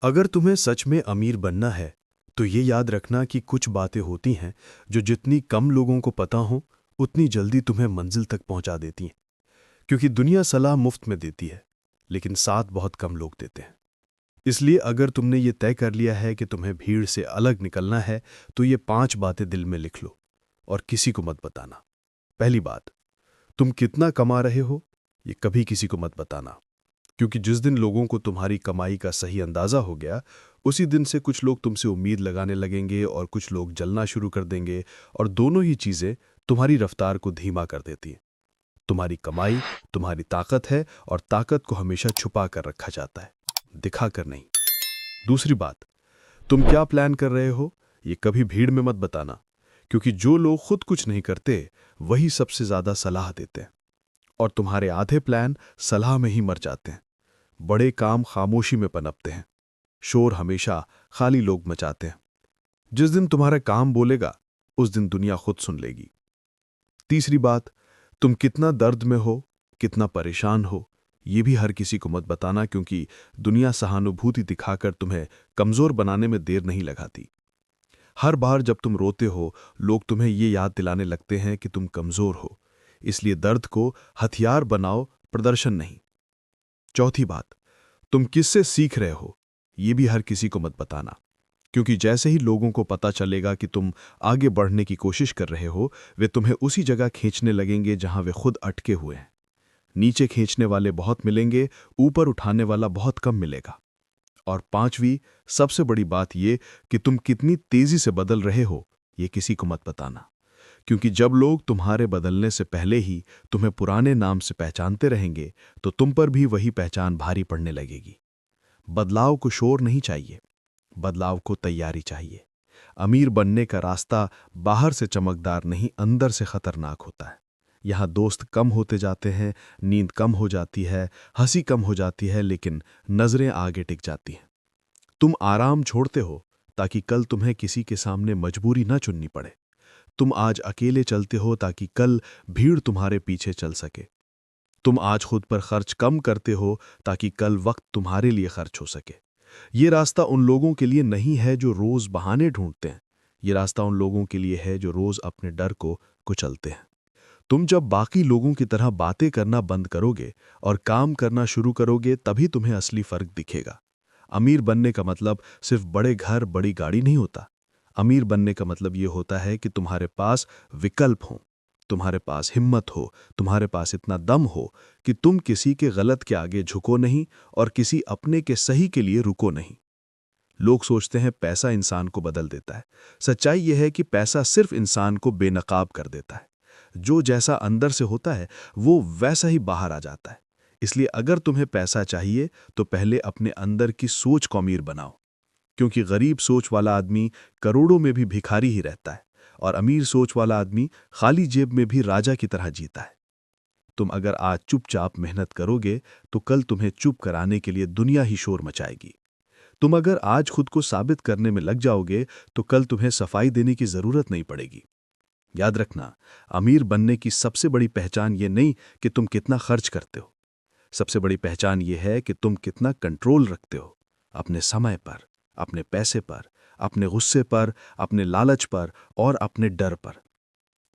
अगर तुम्हें सच में अमीर बनना है तो ये याद रखना कि कुछ बातें होती हैं जो जितनी कम लोगों को पता हो उतनी जल्दी तुम्हें मंजिल तक पहुंचा देती हैं। क्योंकि दुनिया सलाह मुफ्त में देती है, लेकिन साथ बहुत कम लोग देते हैं। इसलिए अगर तुमने ये तय कर लिया है कि तुम्हें भीड़ से अलग निकलना है तो ये 5 बातें दिल में लिख लो और किसी को मत बताना। पहली बात, तुम कितना कमा रहे हो ये कभी किसी को मत बताना। क्योंकि जिस दिन लोगों को तुम्हारी कमाई का सही अंदाजा हो गया, उसी दिन से कुछ लोग तुमसे उम्मीद लगाने लगेंगे और कुछ लोग जलना शुरू कर देंगे, और दोनों ही चीजें तुम्हारी रफ्तार को धीमा कर देती हैं। तुम्हारी कमाई तुम्हारी ताकत है, और ताकत को हमेशा छुपा कर रखा जाता है, दिखा कर नहीं। दूसरी बात, तुम क्या प्लान कर रहे हो ये कभी भीड़ में मत बताना। क्योंकि जो लोग खुद कुछ नहीं करते वही सबसे ज्यादा सलाह देते हैं, और तुम्हारे आधे प्लान सलाह में ही मर जाते हैं। बड़े काम खामोशी में पनपते हैं, शोर हमेशा खाली लोग मचाते हैं। जिस दिन तुम्हारा काम बोलेगा उस दिन दुनिया खुद सुन लेगी। तीसरी बात, तुम कितना दर्द में हो, कितना परेशान हो, ये भी हर किसी को मत बताना। क्योंकि दुनिया सहानुभूति दिखाकर तुम्हें कमजोर बनाने में देर नहीं लगाती। हर बार जब तुम रोते हो लोग तुम्हें ये याद दिलाने लगते हैं कि तुम कमजोर हो। इसलिए दर्द को हथियार बनाओ, प्रदर्शन नहीं। चौथी बात, तुम किससे सीख रहे हो ये भी हर किसी को मत बताना। क्योंकि जैसे ही लोगों को पता चलेगा कि तुम आगे बढ़ने की कोशिश कर रहे हो, वे तुम्हें उसी जगह खींचने लगेंगे जहां वे खुद अटके हुए हैं। नीचे खींचने वाले बहुत मिलेंगे, ऊपर उठाने वाला बहुत कम मिलेगा। और पांचवी सबसे बड़ी बात ये कि तुम कितनी तेजी से बदल रहे हो ये किसी को मत बताना। क्योंकि जब लोग तुम्हारे बदलने से पहले ही तुम्हें पुराने नाम से पहचानते रहेंगे तो तुम पर भी वही पहचान भारी पड़ने लगेगी। बदलाव को शोर नहीं चाहिए, बदलाव को तैयारी चाहिए। अमीर बनने का रास्ता बाहर से चमकदार नहीं, अंदर से खतरनाक होता है। यहाँ दोस्त कम होते जाते हैं, नींद कम हो जाती है, हंसी कम हो जाती है, लेकिन नजरें आगे टिक जाती हैं। तुम आराम छोड़ते हो ताकि कल तुम्हें किसी के सामने मजबूरी ना चुननी पड़े। तुम आज अकेले चलते हो ताकि कल भीड़ तुम्हारे पीछे चल सके। तुम आज खुद पर खर्च कम करते हो ताकि कल वक्त तुम्हारे लिए खर्च हो सके। ये रास्ता उन लोगों के लिए नहीं है जो रोज बहाने ढूंढते हैं। ये रास्ता उन लोगों के लिए है जो रोज अपने डर को कुचलते हैं। तुम जब बाकी लोगों की तरह बातें करना बंद करोगे और काम करना शुरू करोगे, तभी तुम्हें असली फर्क दिखेगा। अमीर बनने का मतलब सिर्फ बड़े घर बड़ी गाड़ी नहीं होता। अमीर बनने का मतलब ये होता है कि तुम्हारे पास विकल्प हो, तुम्हारे पास हिम्मत हो, तुम्हारे पास इतना दम हो कि तुम किसी के गलत के आगे झुको नहीं और किसी अपने के सही के लिए रुको नहीं। लोग सोचते हैं पैसा इंसान को बदल देता है। सच्चाई यह है कि पैसा सिर्फ इंसान को बेनकाब कर देता है। जो जैसा अंदर से होता है वो वैसा ही बाहर आ जाता है। इसलिए अगर तुम्हें पैसा चाहिए तो पहले अपने अंदर की सोच को अमीर बनाओ। क्योंकि गरीब सोच वाला आदमी करोड़ों में भी भिखारी ही रहता है, और अमीर सोच वाला आदमी खाली जेब में भी राजा की तरह जीता है। तुम अगर आज चुपचाप मेहनत करोगे तो कल तुम्हें चुप कराने के लिए दुनिया ही शोर मचाएगी। तुम अगर आज खुद को साबित करने में लग जाओगे तो कल तुम्हें सफाई देने की जरूरत नहीं पड़ेगी। याद रखना, अमीर बनने की सबसे बड़ी पहचान ये नहीं कि तुम कितना खर्च करते हो। सबसे बड़ी पहचान ये है कि तुम कितना कंट्रोल रखते हो अपने समय पर, अपने पैसे पर, अपने गुस्से पर, अपने लालच पर और अपने डर पर।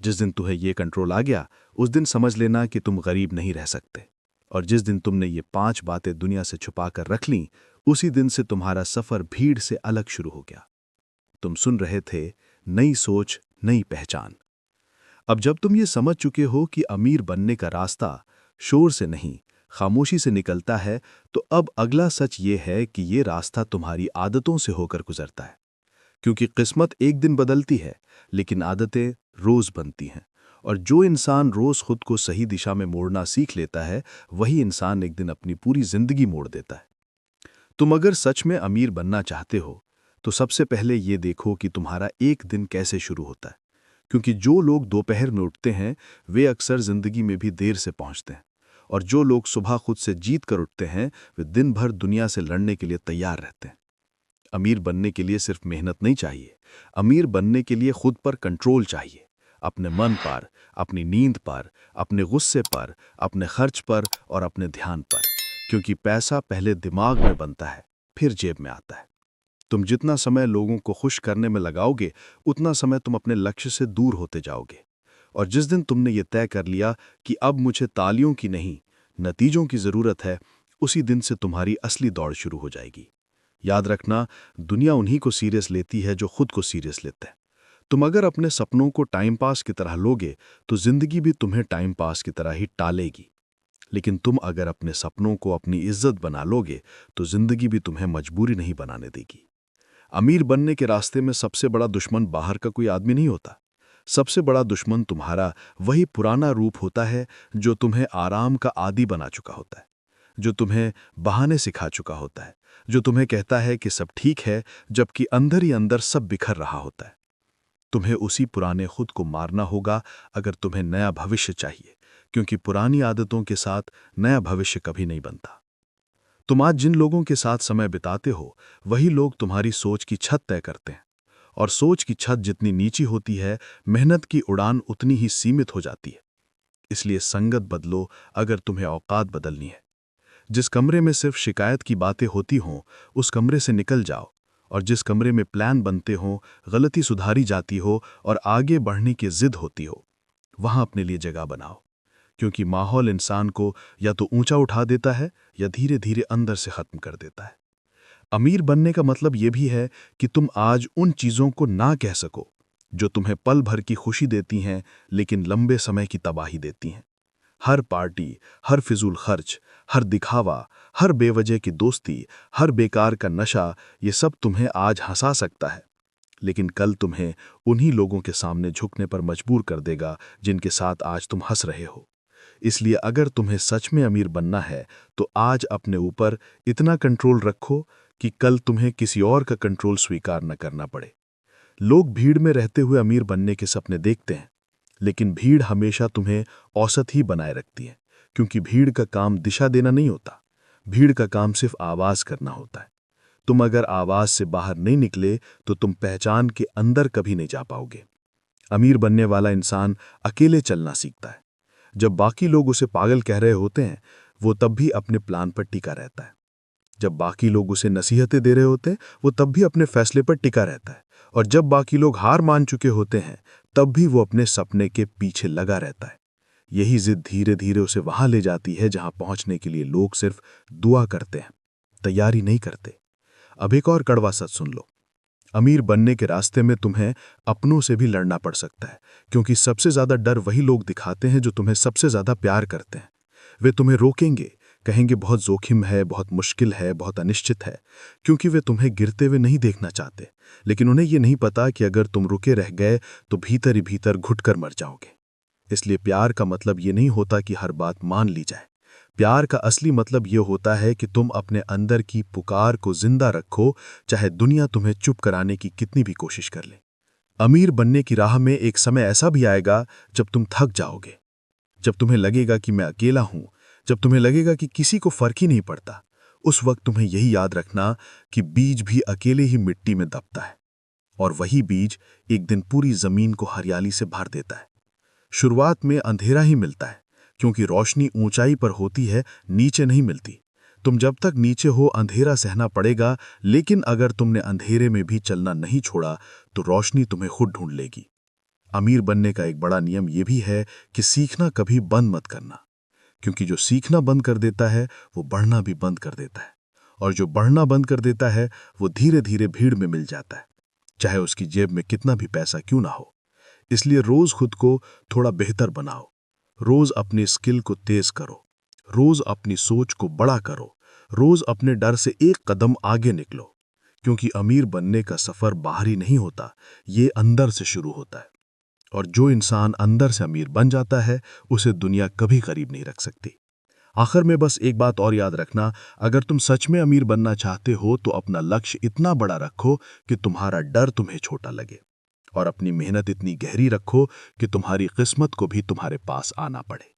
जिस दिन तुम्हें ये कंट्रोल आ गया उस दिन समझ लेना कि तुम गरीब नहीं रह सकते। और जिस दिन तुमने ये 5 बातें दुनिया से छुपा कर रख लीं, उसी दिन से तुम्हारा सफर भीड़ से अलग शुरू हो गया। तुम सुन रहे थे नई सोच नई पहचान। अब जब तुम ये समझ चुके हो कि अमीर बनने का रास्ता शोर से नहीं खामोशी से निकलता है, तो अब अगला सच ये है कि ये रास्ता तुम्हारी आदतों से होकर गुजरता है। क्योंकि किस्मत एक दिन बदलती है, लेकिन आदतें रोज बनती हैं। और जो इंसान रोज खुद को सही दिशा में मोड़ना सीख लेता है, वही इंसान एक दिन अपनी पूरी जिंदगी मोड़ देता है। तुम अगर सच में अमीर बनना चाहते हो तो सबसे पहले ये देखो कि तुम्हारा एक दिन कैसे शुरू होता है। क्योंकि जो लोग दोपहर में उठते हैं वे अक्सर जिंदगी में भी देर से पहुंचते हैं, और जो लोग सुबह खुद से जीत कर उठते हैं वे दिन भर दुनिया से लड़ने के लिए तैयार रहते हैं। अमीर बनने के लिए सिर्फ मेहनत नहीं चाहिए, अमीर बनने के लिए खुद पर कंट्रोल चाहिए। अपने मन पर, अपनी नींद पर, अपने गुस्से पर, अपने खर्च पर और अपने ध्यान पर। क्योंकि पैसा पहले दिमाग में बनता है, फिर जेब में आता है। तुम जितना समय लोगों को खुश करने में लगाओगे, उतना समय तुम अपने लक्ष्य से दूर होते जाओगे। और जिस दिन तुमने ये तय कर लिया कि अब मुझे तालियों की नहीं, नतीजों की जरूरत है, उसी दिन से तुम्हारी असली दौड़ शुरू हो जाएगी। याद रखना, दुनिया उन्हीं को सीरियस लेती है जो खुद को सीरियस लेते हैं। तुम अगर अपने सपनों को टाइम पास की तरह लोगे, तो जिंदगी भी तुम्हें टाइम पास की तरह ही टालेगी। लेकिन तुम अगर अपने सपनों को अपनी इज्जत बना लोगे, तो जिंदगी भी तुम्हें मजबूरी नहीं बनाने देगी। अमीर बनने के रास्ते में सबसे बड़ा दुश्मन बाहर का कोई आदमी नहीं होता। सबसे बड़ा दुश्मन तुम्हारा वही पुराना रूप होता है जो तुम्हें आराम का आदी बना चुका होता है, जो तुम्हें बहाने सिखा चुका होता है, जो तुम्हें कहता है कि सब ठीक है, जबकि अंदर ही अंदर सब बिखर रहा होता है। तुम्हें उसी पुराने खुद को मारना होगा अगर तुम्हें नया भविष्य चाहिए, क्योंकि पुरानी आदतों के साथ नया भविष्य कभी नहीं बनता। तुम आज जिन लोगों के साथ समय बिताते हो, वही लोग तुम्हारी सोच की छत तय करते हैं। और सोच की छत जितनी नीची होती है, मेहनत की उड़ान उतनी ही सीमित हो जाती है। इसलिए संगत बदलो अगर तुम्हें औकात बदलनी है। जिस कमरे में सिर्फ शिकायत की बातें होती हों, उस कमरे से निकल जाओ। और जिस कमरे में प्लान बनते हों, गलती सुधारी जाती हो और आगे बढ़ने की जिद होती हो, वहां अपने लिए जगह बनाओ। क्योंकि माहौल इंसान को या तो ऊंचा उठा देता है या धीरे धीरे अंदर से खत्म कर देता है। अमीर बनने का मतलब यह भी है कि तुम आज उन चीजों को ना कह सको जो तुम्हें पल भर की खुशी देती हैं, लेकिन लंबे समय की तबाही देती हैं। हर पार्टी, हर फिजूल खर्च, हर दिखावा, हर बेवजह की दोस्ती, हर बेकार का नशा, ये सब तुम्हें आज हंसा सकता है, लेकिन कल तुम्हें उन्हीं लोगों के सामने झुकने पर मजबूर कर देगा जिनके साथ आज तुम हंस रहे हो। इसलिए अगर तुम्हें सच में अमीर बनना है, तो आज अपने ऊपर इतना कंट्रोल रखो कि कल तुम्हें किसी और का कंट्रोल स्वीकार न करना पड़े। लोग भीड़ में रहते हुए अमीर बनने के सपने देखते हैं, लेकिन भीड़ हमेशा तुम्हें औसत ही बनाए रखती है, क्योंकि भीड़ का काम दिशा देना नहीं होता। भीड़ का काम सिर्फ आवाज करना होता है। तुम अगर आवाज से बाहर नहीं निकले, तो तुम पहचान के अंदर कभी नहीं जा पाओगे। अमीर बनने वाला इंसान अकेले चलना सीखता है। जब बाकी लोग उसे पागल कह रहे होते हैं, वो तब भी अपने प्लान पर टिका रहता है। जब बाकी लोग उसे नसीहतें दे रहे होते हैं, वो तब भी अपने फैसले पर टिका रहता है। और जब बाकी लोग हार मान चुके होते हैं, तब भी वो अपने सपने के पीछे लगा रहता है। यही जिद धीरे धीरे उसे वहां ले जाती है जहां पहुंचने के लिए लोग सिर्फ दुआ करते हैं, तैयारी नहीं करते। अब एक और कड़वा सच सुन लो। अमीर बनने के रास्ते में तुम्हें अपनों से भी लड़ना पड़ सकता है, क्योंकि सबसे ज्यादा डर वही लोग दिखाते हैं जो तुम्हें सबसे ज्यादा प्यार करते हैं। वे तुम्हें रोकेंगे, कहेंगे बहुत जोखिम है, बहुत मुश्किल है, बहुत अनिश्चित है, क्योंकि वे तुम्हें गिरते हुए नहीं देखना चाहते। लेकिन उन्हें यह नहीं पता कि अगर तुम रुके रह गए तो भीतर ही भीतर घुटकर मर जाओगे। इसलिए प्यार का मतलब ये नहीं होता कि हर बात मान ली जाए। प्यार का असली मतलब ये होता है कि तुम अपने अंदर की पुकार को जिंदा रखो, चाहे दुनिया तुम्हें चुप कराने की कितनी भी कोशिश कर ले। अमीर बनने की राह में एक समय ऐसा भी आएगा जब तुम थक जाओगे, जब तुम्हें लगेगा कि मैं अकेला हूं, जब तुम्हें लगेगा कि किसी को फर्क ही नहीं पड़ता। उस वक्त तुम्हें यही याद रखना कि बीज भी अकेले ही मिट्टी में दबता है, और वही बीज एक दिन पूरी जमीन को हरियाली से भर देता है। शुरुआत में अंधेरा ही मिलता है, क्योंकि रोशनी ऊंचाई पर होती है, नीचे नहीं मिलती। तुम जब तक नीचे हो अंधेरा सहना पड़ेगा, लेकिन अगर तुमने अंधेरे में भी चलना नहीं छोड़ा, तो रोशनी तुम्हें खुद ढूंढ लेगी। अमीर बनने का एक बड़ा नियम यह भी है कि सीखना कभी बंद मत करना, क्योंकि जो सीखना बंद कर देता है वो बढ़ना भी बंद कर देता है, और जो बढ़ना बंद कर देता है वो धीरे धीरे भीड़ में मिल जाता है, चाहे उसकी जेब में कितना भी पैसा क्यों ना हो। इसलिए रोज खुद को थोड़ा बेहतर बनाओ, रोज अपनी स्किल को तेज करो, रोज अपनी सोच को बड़ा करो, रोज अपने डर से एक कदम आगे निकलो, क्योंकि अमीर बनने का सफर बाहरी नहीं होता, ये अंदर से शुरू होता है। और जो इंसान अंदर से अमीर बन जाता है, उसे दुनिया कभी करीब नहीं रख सकती। आखिर में बस एक बात और याद रखना, अगर तुम सच में अमीर बनना चाहते हो तो अपना लक्ष्य इतना बड़ा रखो कि तुम्हारा डर तुम्हें छोटा लगे, और अपनी मेहनत इतनी गहरी रखो कि तुम्हारी किस्मत को भी तुम्हारे पास आना पड़े।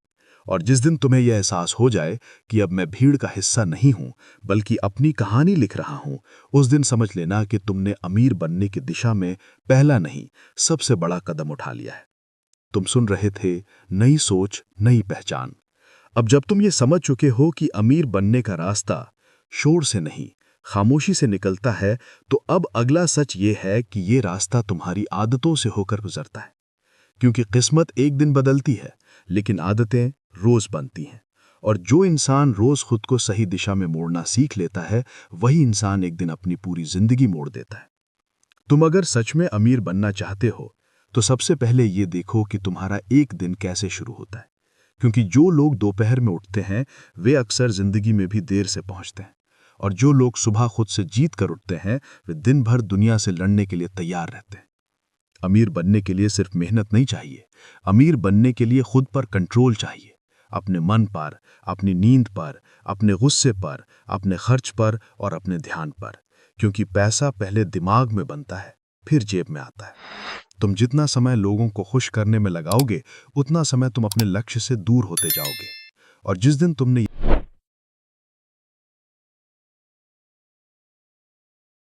और जिस दिन तुम्हें यह एहसास हो जाए कि अब मैं भीड़ का हिस्सा नहीं हूं, बल्कि अपनी कहानी लिख रहा हूं, उस दिन समझ लेना कि तुमने अमीर बनने की दिशा में पहला नहीं, सबसे बड़ा कदम उठा लिया है। तुम सुन रहे थे नई सोच नई पहचान। अब जब तुम ये समझ चुके हो कि अमीर बनने का रास्ता शोर से नहीं, खामोशी से निकलता है, तो अब अगला सच ये है कि ये रास्ता तुम्हारी आदतों से होकर गुजरता है। क्योंकि किस्मत एक दिन बदलती है, लेकिन आदतें रोज बनती हैं। और जो इंसान रोज खुद को सही दिशा में मोड़ना सीख लेता है, वही इंसान एक दिन अपनी पूरी जिंदगी मोड़ देता है। तुम अगर सच में अमीर बनना चाहते हो, तो सबसे पहले ये देखो कि तुम्हारा एक दिन कैसे शुरू होता है। क्योंकि जो लोग दोपहर में उठते हैं, वे अक्सर जिंदगी में भी देर से पहुंचते हैं। और जो लोग सुबह खुद से जीत कर उठते हैं, वे दिन भर दुनिया से लड़ने के लिए तैयार रहते हैं। अमीर बनने के लिए सिर्फ मेहनत नहीं चाहिए, अमीर बनने के लिए खुद पर कंट्रोल चाहिए। अपने मन पर, अपनी नींद पर, अपने गुस्से पर, अपने खर्च पर और अपने ध्यान पर। क्योंकि पैसा पहले दिमाग में बनता है, फिर जेब में आता है। तुम जितना समय लोगों को खुश करने में लगाओगे, उतना समय तुम अपने लक्ष्य से दूर होते जाओगे। और जिस दिन तुमने